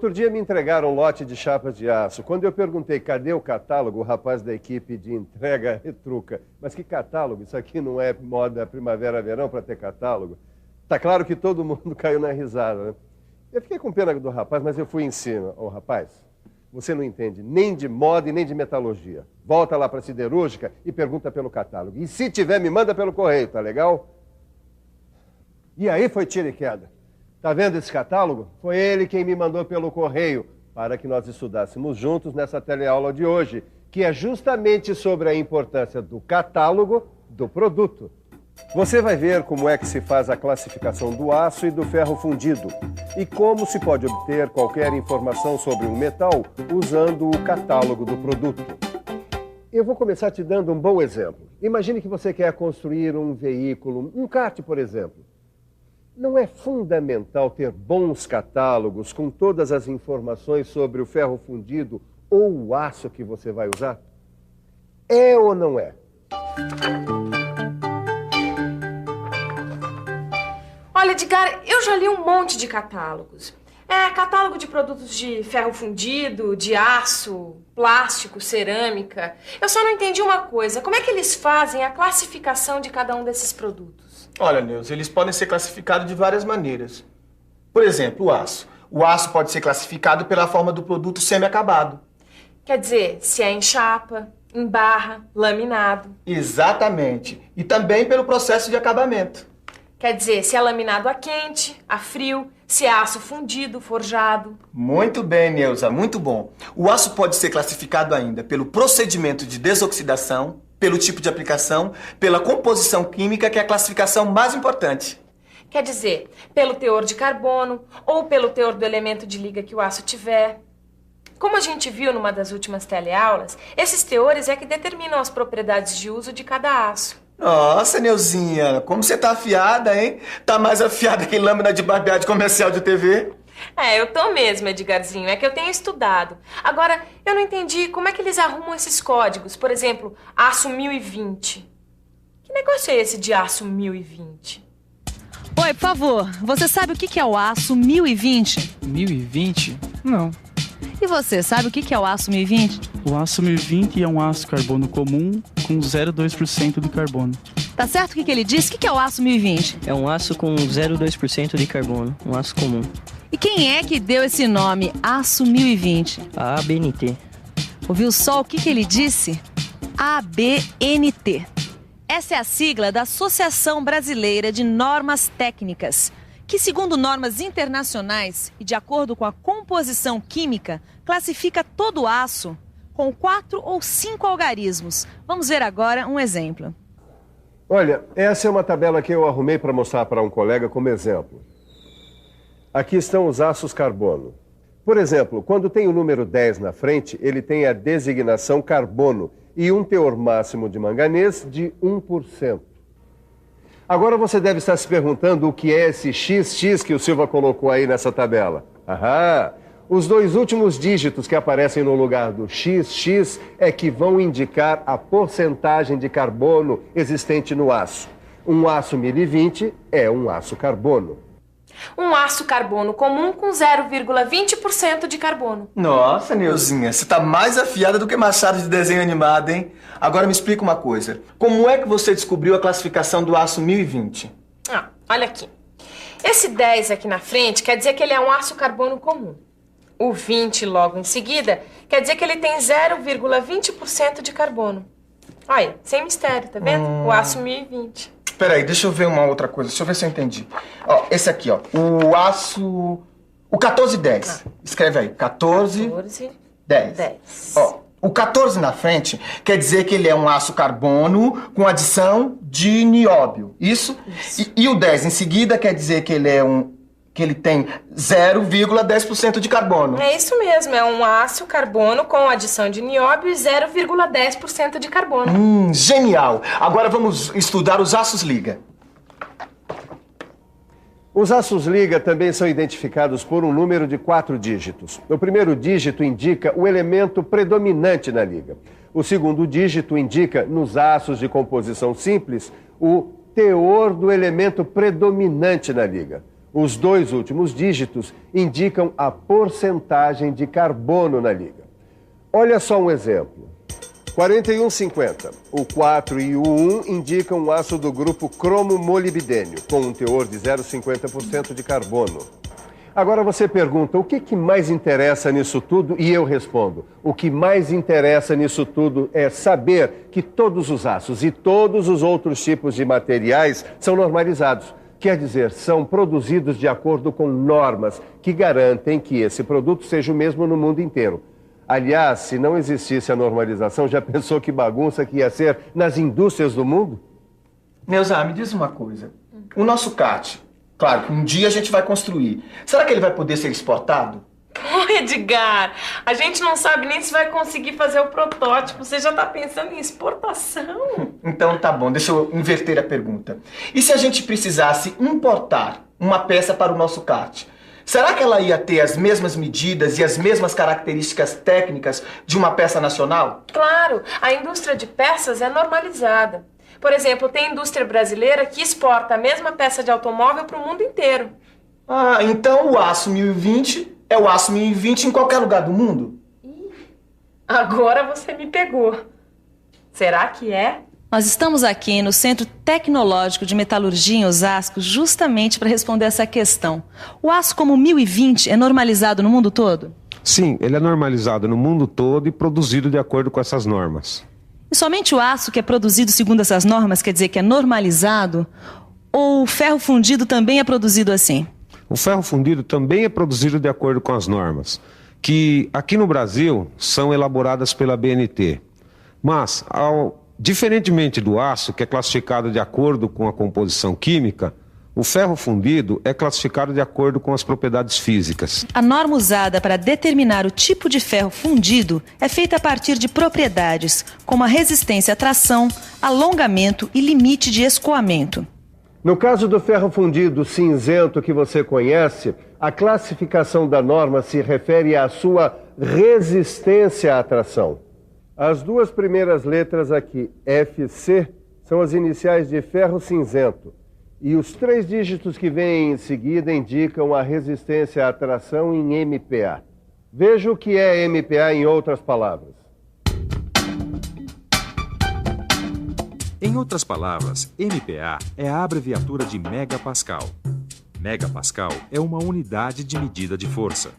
Outro dia me entregaram um lote de chapas de aço. Quando eu perguntei cadê o catálogo, o rapaz da equipe de entrega retruca. Mas que catálogo? Isso aqui não é moda primavera-verão para ter catálogo? Tá claro que todo mundo caiu na risada, né? Eu fiquei com pena do rapaz, mas eu fui em cima. Ô, rapaz, você não entende nem de moda e nem de metalurgia. Volta lá para a siderúrgica e pergunta pelo catálogo. E se tiver, me manda pelo correio, tá legal? E aí foi tiro e queda. Tá vendo esse catálogo? Foi ele quem me mandou pelo correio para que nós estudássemos juntos nessa teleaula de hoje, que é justamente sobre a importância do catálogo do produto. Você vai ver como é que se faz a classificação do aço e do ferro fundido e como se pode obter qualquer informação sobre um metal usando o catálogo do produto. Eu vou começar te dando um bom exemplo. Imagine que você quer construir um veículo, um kart, por exemplo. Não é fundamental ter bons catálogos com todas as informações sobre o ferro fundido ou o aço que você vai usar? É ou não é? Olha, Edgar, eu já li um monte de catálogos. Catálogo de produtos de ferro fundido, de aço, plástico, cerâmica. Eu só não entendi uma coisa. Como é que eles fazem a classificação de cada um desses produtos? Olha, Neuza, eles podem ser classificados de várias maneiras. Por exemplo, o aço. O aço pode ser classificado pela forma do produto semi-acabado. Quer dizer, se é em chapa, em barra, laminado. Exatamente. E também pelo processo de acabamento. Quer dizer, se é laminado a quente, a frio, se é aço fundido, forjado. Muito bem, Neuza, muito bom. O aço pode ser classificado ainda pelo procedimento de desoxidação, pelo tipo de aplicação, pela composição química, que é a classificação mais importante. Quer dizer, pelo teor de carbono ou pelo teor do elemento de liga que o aço tiver. Como a gente viu numa das últimas teleaulas, esses teores é que determinam as propriedades de uso de cada aço. Nossa, Neuzinha, como você tá afiada, hein? Tá mais afiada que lâmina de barbear de comercial de TV. Eu tô mesmo, Edgarzinho. É que eu tenho estudado. Agora, eu não entendi como é que eles arrumam esses códigos. Por exemplo, aço 1020. Que negócio é esse de aço 1020? Oi, por favor, você sabe o que é o aço 1020? 1020? Não. E você, sabe o que é o aço 1020? O aço 1020 é um aço carbono comum com 0,2% de carbono. Tá certo o que ele disse? O que é o aço 1020? É um aço com 0,2% de carbono, um aço comum. E quem é que deu esse nome, aço 1020? A ABNT. Ouviu só o que ele disse? ABNT. Essa é a sigla da Associação Brasileira de Normas Técnicas, que, segundo normas internacionais e de acordo com a composição química, classifica todo o aço com 4 ou 5 algarismos. Vamos ver agora um exemplo. Olha, essa é uma tabela que eu arrumei para mostrar para um colega como exemplo. Aqui estão os aços carbono. Por exemplo, quando tem o número 10 na frente, ele tem a designação carbono e um teor máximo de manganês de 1%. Agora você deve estar se perguntando o que é esse XX que o Silva colocou aí nessa tabela. Os 2 últimos dígitos que aparecem no lugar do XX é que vão indicar a porcentagem de carbono existente no aço. Um aço 1020 é um aço carbono. Um aço carbono comum com 0,20% de carbono. Nossa, Neuzinha, você tá mais afiada do que Machado de desenho animado, hein? Agora me explica uma coisa. Como é que você descobriu a classificação do aço 1020? Olha aqui. Esse 10 aqui na frente quer dizer que ele é um aço carbono comum. O 20 logo em seguida quer dizer que ele tem 0,20% de carbono. Olha, sem mistério, tá vendo? O aço 1020. Peraí, deixa eu ver uma outra coisa. Deixa eu ver se eu entendi. Ó, esse aqui, ó. O aço... O 1410. Escreve aí. 1410. 10. Ó, o 14 na frente quer dizer que ele é um aço carbono com adição de nióbio. Isso? E o 10 em seguida quer dizer que ele tem 0,10% de carbono. É isso mesmo, é um aço carbono com adição de nióbio e 0,10% de carbono. Genial! Agora vamos estudar os aços liga. Os aços liga também são identificados por um número de 4 dígitos. O primeiro dígito indica o elemento predominante na liga. O segundo dígito indica, nos aços de composição simples, o teor do elemento predominante na liga. Os 2 últimos dígitos indicam a porcentagem de carbono na liga. Olha só um exemplo. 4150. O 4 e o 1 indicam um aço do grupo cromo-molibdênio, com um teor de 0,50% de carbono. Agora você pergunta, o que mais interessa nisso tudo? E eu respondo, o que mais interessa nisso tudo é saber que todos os aços e todos os outros tipos de materiais são normalizados. Quer dizer, são produzidos de acordo com normas que garantem que esse produto seja o mesmo no mundo inteiro. Aliás, se não existisse a normalização, já pensou que bagunça que ia ser nas indústrias do mundo? Neuza, me diz uma coisa. O nosso CAT, claro que um dia a gente vai construir. Será que ele vai poder ser exportado? Pô, Edgar, a gente não sabe nem se vai conseguir fazer o protótipo. Você já tá pensando em exportação? Então tá bom, deixa eu inverter a pergunta. E se a gente precisasse importar uma peça para o nosso CAT? Será que ela ia ter as mesmas medidas e as mesmas características técnicas de uma peça nacional? Claro, a indústria de peças é normalizada. Por exemplo, tem indústria brasileira que exporta a mesma peça de automóvel para o mundo inteiro. Ah, então o aço 1020 é o aço 1020 em qualquer lugar do mundo? Agora você me pegou. Será que é? Nós estamos aqui no Centro Tecnológico de Metalurgia em Osasco justamente para responder essa questão. O aço como 1020 é normalizado no mundo todo? Sim, ele é normalizado no mundo todo e produzido de acordo com essas normas. E somente o aço que é produzido segundo essas normas quer dizer que é normalizado? Ou o ferro fundido também é produzido assim? O ferro fundido também é produzido de acordo com as normas, que aqui no Brasil são elaboradas pela BNT. Mas, diferentemente do aço, que é classificado de acordo com a composição química, o ferro fundido é classificado de acordo com as propriedades físicas. A norma usada para determinar o tipo de ferro fundido é feita a partir de propriedades, como a resistência à tração, alongamento e limite de escoamento. No caso do ferro fundido cinzento que você conhece, a classificação da norma se refere à sua resistência à tração. As 2 primeiras letras aqui, FC, são as iniciais de ferro cinzento. E os 3 dígitos que vêm em seguida indicam a resistência à tração em MPa. Veja o que é MPa em outras palavras. Em outras palavras, MPa é a abreviatura de megapascal. Megapascal é uma unidade de medida de força.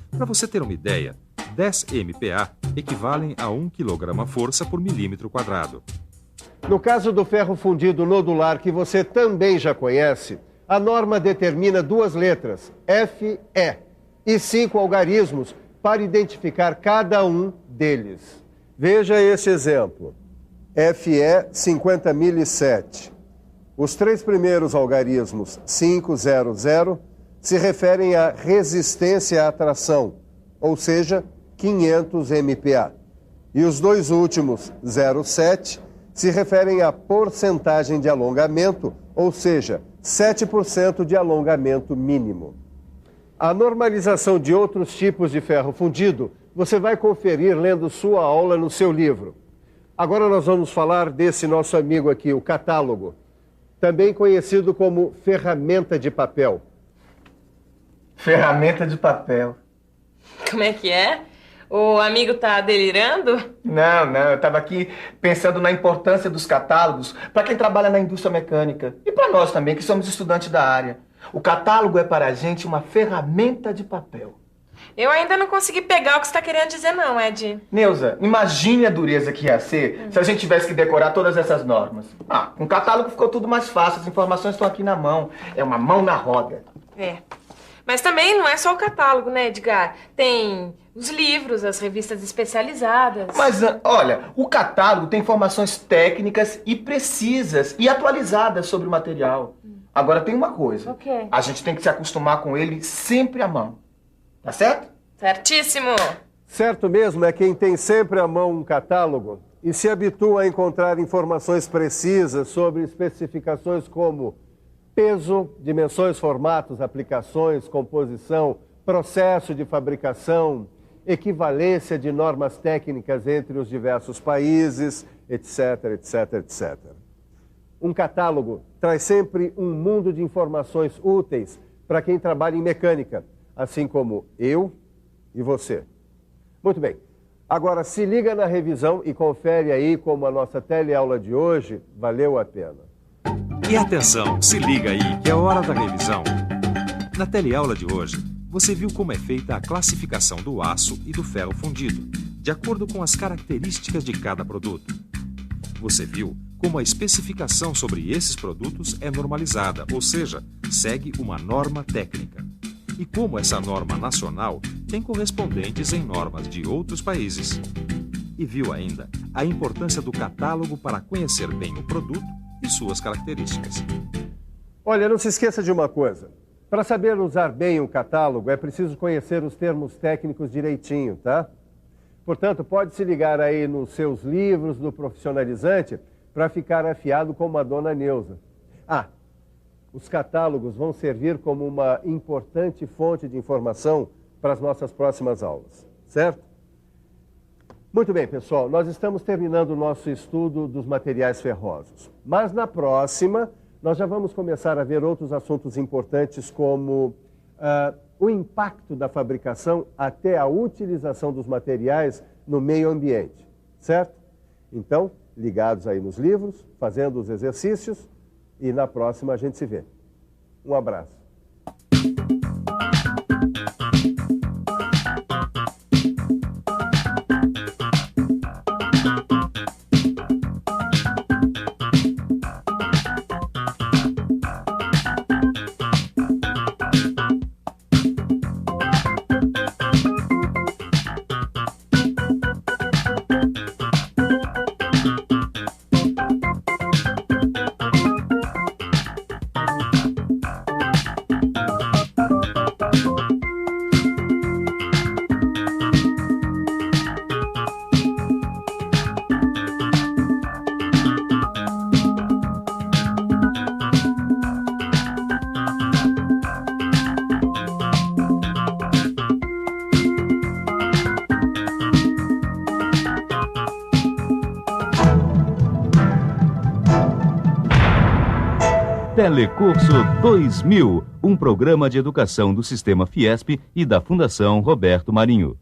Para você ter uma ideia, 10 MPa equivalem a 1 kg-força por milímetro quadrado. No caso do ferro fundido nodular, que você também já conhece, a norma determina 2 letras, FE, e 5 algarismos para identificar cada um deles. Veja esse exemplo. FE 50.007. Os 3 primeiros algarismos 500 se referem à resistência à tração, ou seja, 500 MPa. E os 2 últimos 07 se referem à porcentagem de alongamento, ou seja, 7% de alongamento mínimo. A normalização de outros tipos de ferro fundido você vai conferir lendo sua aula no seu livro. Agora nós vamos falar desse nosso amigo aqui, o catálogo, também conhecido como ferramenta de papel. Ferramenta de papel. Como é que é? O amigo tá delirando? Não, eu estava aqui pensando na importância dos catálogos para quem trabalha na indústria mecânica e para nós também, que somos estudantes da área. O catálogo é para a gente uma ferramenta de papel. Eu ainda não consegui pegar o que você está querendo dizer não, Ed. Neuza, imagine a dureza que ia ser se a gente tivesse que decorar todas essas normas. Com o catálogo ficou tudo mais fácil, as informações estão aqui na mão. É uma mão na roda. É. Mas também não é só o catálogo, né, Edgar? Tem os livros, as revistas especializadas. Mas, olha, o catálogo tem informações técnicas e precisas e atualizadas sobre o material. Agora tem uma coisa. O quê? A gente tem que se acostumar com ele sempre à mão. Tá certo? Certíssimo. Certo mesmo é quem tem sempre à mão um catálogo e se habitua a encontrar informações precisas sobre especificações como peso, dimensões, formatos, aplicações, composição, processo de fabricação, equivalência de normas técnicas entre os diversos países, etc, etc, etc. Um catálogo traz sempre um mundo de informações úteis para quem trabalha em mecânica, assim como eu e você. Muito bem. Agora, se liga na revisão e confere aí como a nossa teleaula de hoje valeu a pena. E atenção, se liga aí, que é hora da revisão. Na teleaula de hoje, você viu como é feita a classificação do aço e do ferro fundido, de acordo com as características de cada produto. Você viu como a especificação sobre esses produtos é normalizada, ou seja, segue uma norma técnica. E como essa norma nacional tem correspondentes em normas de outros países. E viu ainda a importância do catálogo para conhecer bem o produto e suas características. Olha, não se esqueça de uma coisa. Para saber usar bem o catálogo, é preciso conhecer os termos técnicos direitinho, tá? Portanto, pode se ligar aí nos seus livros do profissionalizante para ficar afiado como a dona Neuza. Os catálogos vão servir como uma importante fonte de informação para as nossas próximas aulas, certo? Muito bem, pessoal, nós estamos terminando o nosso estudo dos materiais ferrosos. Mas na próxima, nós já vamos começar a ver outros assuntos importantes como o impacto da fabricação até a utilização dos materiais no meio ambiente, certo? Então, ligados aí nos livros, fazendo os exercícios e na próxima a gente se vê. Um abraço. Telecurso 2000, um programa de educação do Sistema Fiesp e da Fundação Roberto Marinho.